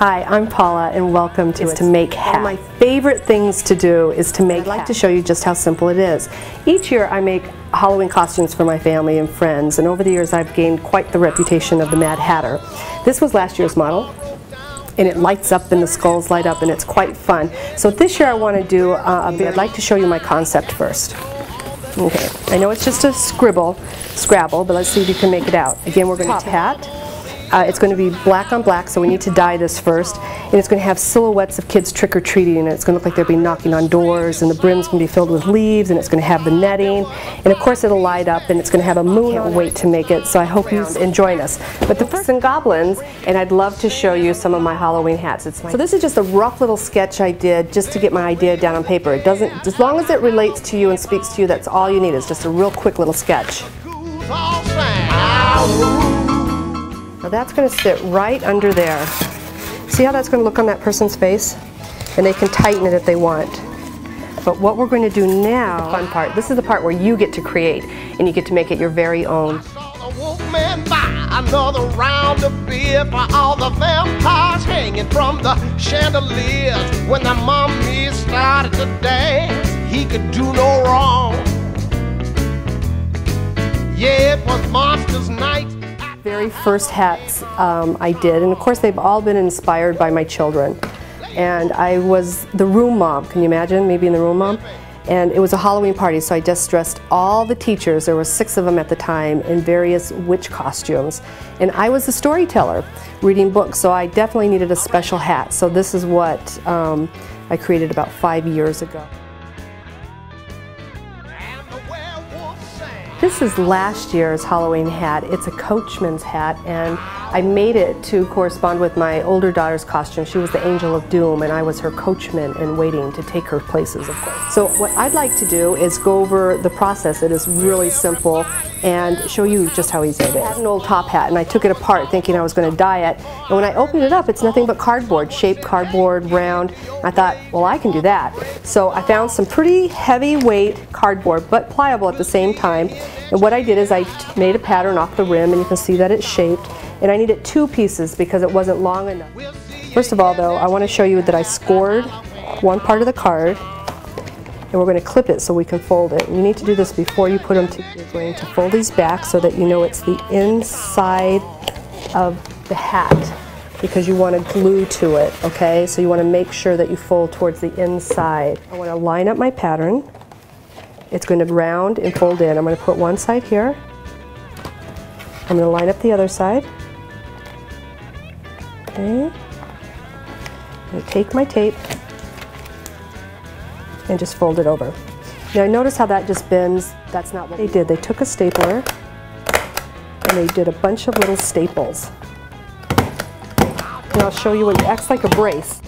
Hi, I'm Paula and welcome to Make Hats. One of my favorite things to do is to make hats. I'd like to show you just how simple it is. Each year I make Halloween costumes for my family and friends, and over the years I've gained quite the reputation of the Mad Hatter. This was last year's model, and it lights up and the skulls light up and it's quite fun. So this year I want to do I'd like to show you my concept first. Okay, I know it's just a scrabble, but let's see if you can make it out. Again, we're going to hat. It's going to be black on black, so we need to dye this first. And it's going to have silhouettes of kids trick-or-treating, and it's going to look like they'll be knocking on doors, and the brim's going to be filled with leaves, and it's going to have the netting. And of course it'll light up, and it's going to have a moon. I can't wait to make it, so I hope you join us. But the first and goblins, and I'd love to show you some of my Halloween hats. So this is just a rough little sketch I did just to get my idea down on paper. It doesn't, as long as it relates to you and speaks to you, that's all you need. It's just a real quick little sketch. Now that's going to sit right under there. See how that's going to look on that person's face? And they can tighten it if they want. But what we're going to do now, the fun part, this is the part where you get to create and you get to make it your very own. Another round of beer for all the vampires hanging from the chandeliers. When the mummy started to dance, he could do no wrong. Yeah, it was Monsters Night. Very first hats I did, and of course they've all been inspired by my children. And I was the room mom. Can you imagine me being the room mom? And it was a Halloween party, so I just dressed all the teachers, there were 6 of them at the time, in various witch costumes. And I was the storyteller reading books, so I definitely needed a special hat. So this is what I created about 5 years ago. This is last year's Halloween hat. It's a coachman's hat, and I made it to correspond with my older daughter's costume. She was the Angel of Doom, and I was her coachman in waiting to take her places, of course. So what I'd like to do is go over the process. It is really simple, and show you just how easy it is. I had an old top hat, and I took it apart thinking I was going to dye it. And when I opened it up, it's nothing but cardboard, shaped cardboard, round. I thought, well, I can do that. So I found some pretty heavyweight cardboard, but pliable at the same time. And what I did is I made a pattern off the rim, and you can see that it's shaped. And I needed 2 pieces because it wasn't long enough. First of all, though, I want to show you that I scored one part of the card, and we're going to clip it so we can fold it. And you need to do this before you put them together. You're going to fold these back so that you know it's the inside of the hat, because you want to glue to it, okay? So you want to make sure that you fold towards the inside. I want to line up my pattern. It's going to round and fold in. I'm going to put one side here. I'm going to line up the other side. Okay. I'm going to take my tape and just fold it over. Now notice how that just bends. That's not what they did. They took a stapler and they did a bunch of little staples. And I'll show you what acts like a brace.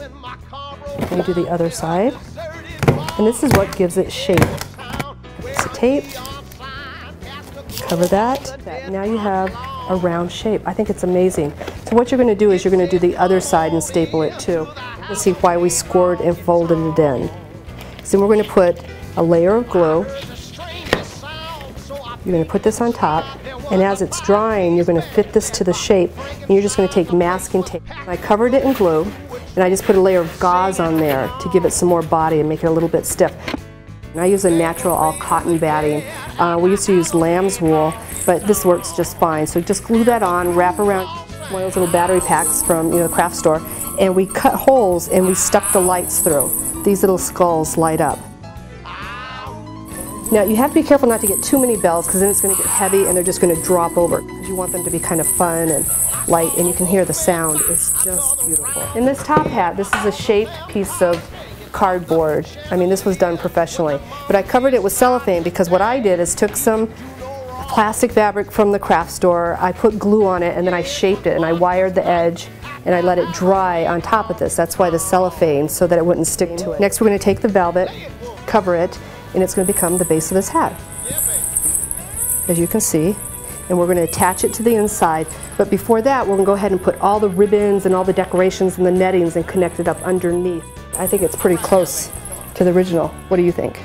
Let me do the other side. And this is what gives it shape. Piece of tape. Cover that. Now you have a round shape. I think it's amazing. So what you're going to do is you're going to do the other side and staple it too. Let's see why we scored and folded it in. So we're going to put a layer of glue. You're going to put this on top, and as it's drying you're going to fit this to the shape, and you're just going to take masking tape. I covered it in glue, and I just put a layer of gauze on there to give it some more body and make it a little bit stiff. And I use a natural all cotton batting. We used to use lamb's wool, but this works just fine. So just glue that on, wrap around one of those little battery packs from the craft store, and we cut holes and we stuck the lights through. These little skulls light up. Now you have to be careful not to get too many bells, because then it's going to get heavy and they're just going to drop over. You want them to be kind of fun and light, and you can hear the sound. It's just beautiful. In this top hat, this is a shaped piece of cardboard. I mean, this was done professionally, but I covered it with cellophane because what I did is took some plastic fabric from the craft store, I put glue on it, and then I shaped it and I wired the edge and I let it dry on top of this. That's why the cellophane, so that it wouldn't stick to it. Next we're going to take the velvet, cover it, and it's going to become the base of this hat, as you can see. And we're going to attach it to the inside, but before that we're going to go ahead and put all the ribbons and all the decorations and the nettings and connect it up underneath. I think it's pretty close to the original. What do you think?